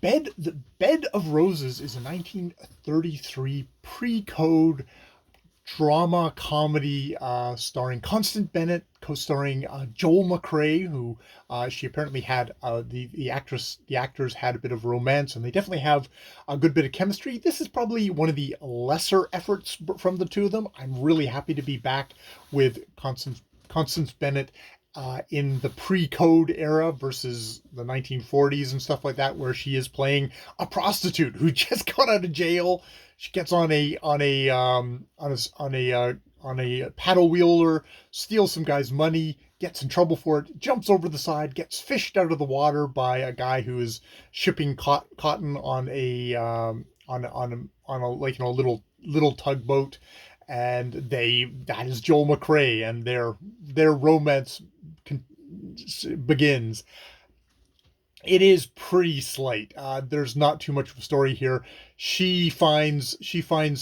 The Bed of Roses is a 1933 pre-code drama comedy starring Constance Bennett, co-starring Joel McCrea, who she apparently had the actors had a bit of romance, and they definitely have a good bit of chemistry. This is probably one of the lesser efforts from the two of them. I'm really happy to be back with Constance Bennett in the pre-code era versus the 1940s and stuff like that, where she is playing a prostitute who just got out of jail. She gets on a paddle wheeler, steals some guy's money, gets in trouble for it, jumps over the side, gets fished out of the water by a guy who is shipping cotton on a like little tugboat, and that is Joel McCrea, and their romance begins. It is pretty slight. There's not too much of a story here. She finds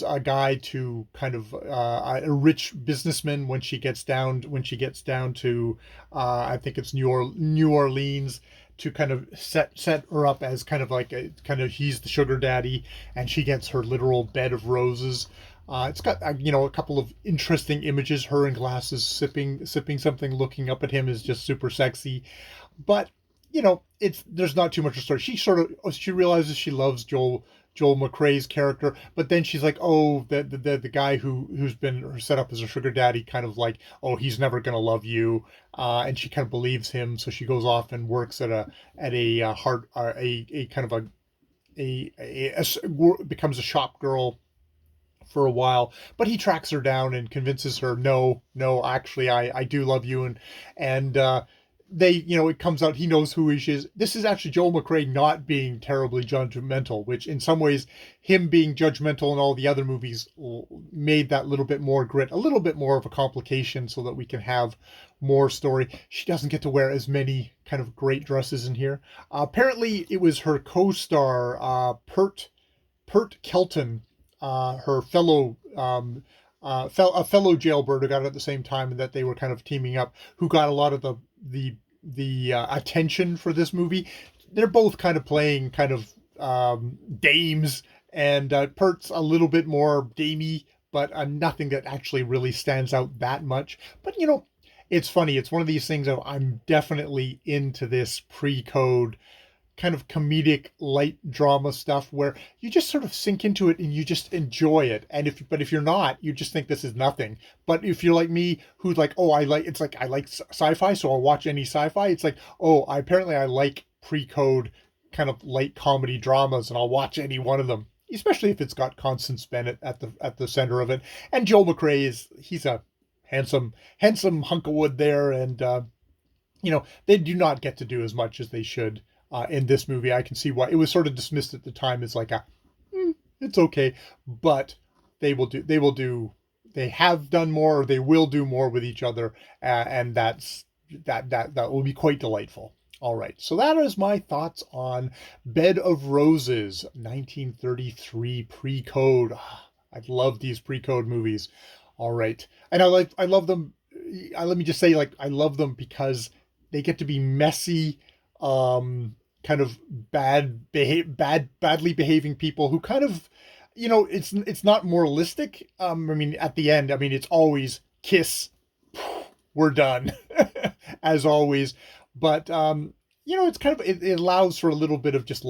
a guy to kind of a rich businessman when she gets down to I think it's New Orleans, to kind of set her up as kind of like a kind of he's the sugar daddy, and she gets her literal bed of roses. It's got a couple of interesting images. Her in glasses, sipping something, looking up at him is just super sexy. But it's there's not too much of a story. She realizes she loves Joel McCrea's character, but then she's like, oh, the guy who's been set up as a sugar daddy, kind of like, oh, he's never gonna love you, and she kind of believes him. So she goes off and works at a hard a kind of becomes a shop girl for a while, but he tracks her down and convinces her, no, actually, I do love you, and they, it comes out he knows who he is. This is actually Joel McCrea not being terribly judgmental, which in some ways, him being judgmental in all the other movies made that little bit more grit, a little bit more of a complication, so that we can have more story. She doesn't get to wear as many kind of great dresses in here. Apparently, it was her co-star, Pert Kelton, her a fellow jailbird who got it at the same time, and that they were kind of teaming up, who got a lot of the attention for this movie. They're both kind of playing kind of dames, and Pert's a little bit more damey, but nothing that actually really stands out that much. But it's funny. It's one of these things of, I'm definitely into this pre-code kind of comedic light drama stuff, where you just sort of sink into it and you just enjoy it. And if you're not, you just think this is nothing. But if you're like me, who's like, oh, I like sci-fi, so I'll watch any sci-fi. It's like, oh, I like pre-code kind of light comedy dramas, and I'll watch any one of them, especially if it's got Constance Bennett at the center of it. And Joel McCrea he's a handsome hunk of wood there, and they do not get to do as much as they should in this movie. I can see why it was sort of dismissed at the time as like it's okay, but they have done more, or they will do more with each other, and that will be quite delightful. All right, so that is my thoughts on Bed of Roses, 1933 pre-code. I love these pre-code movies. All right, and I love them. Let me just say, like, I love them because they get to be messy, kind of badly behaving people who kind of, it's not moralistic. I mean, at the end, I mean, it's always kiss, we're done, as always. But it's kind of, it allows for a little bit of just a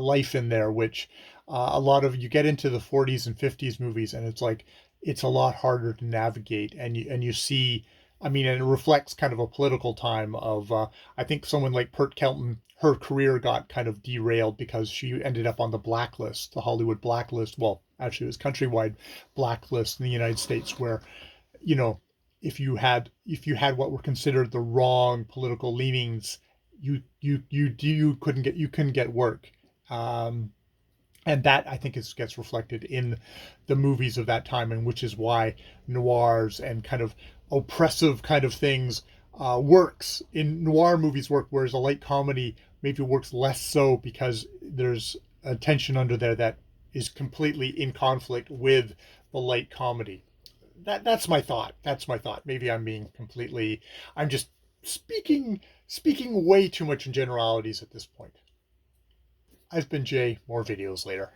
life in there, which a lot of, you get into the 40s and 50s movies, and it's like, it's a lot harder to navigate, and you see, I mean, and it reflects kind of a political time of, I think someone like Pert Kelton, her career got kind of derailed because she ended up on the blacklist, the Hollywood blacklist. Well, actually, it was countrywide blacklist in the United States, where, you know, if you had what were considered the wrong political leanings, you couldn't get work. And that, I think, gets reflected in the movies of that time, and which is why noirs and kind of oppressive kind of things works in noir movies work, whereas a light comedy maybe works less so, because there's a tension under there that is completely in conflict with the light comedy. That's my thought. That's my thought. Maybe I'm just speaking way too much in generalities at this point. I've been Jay. More videos later.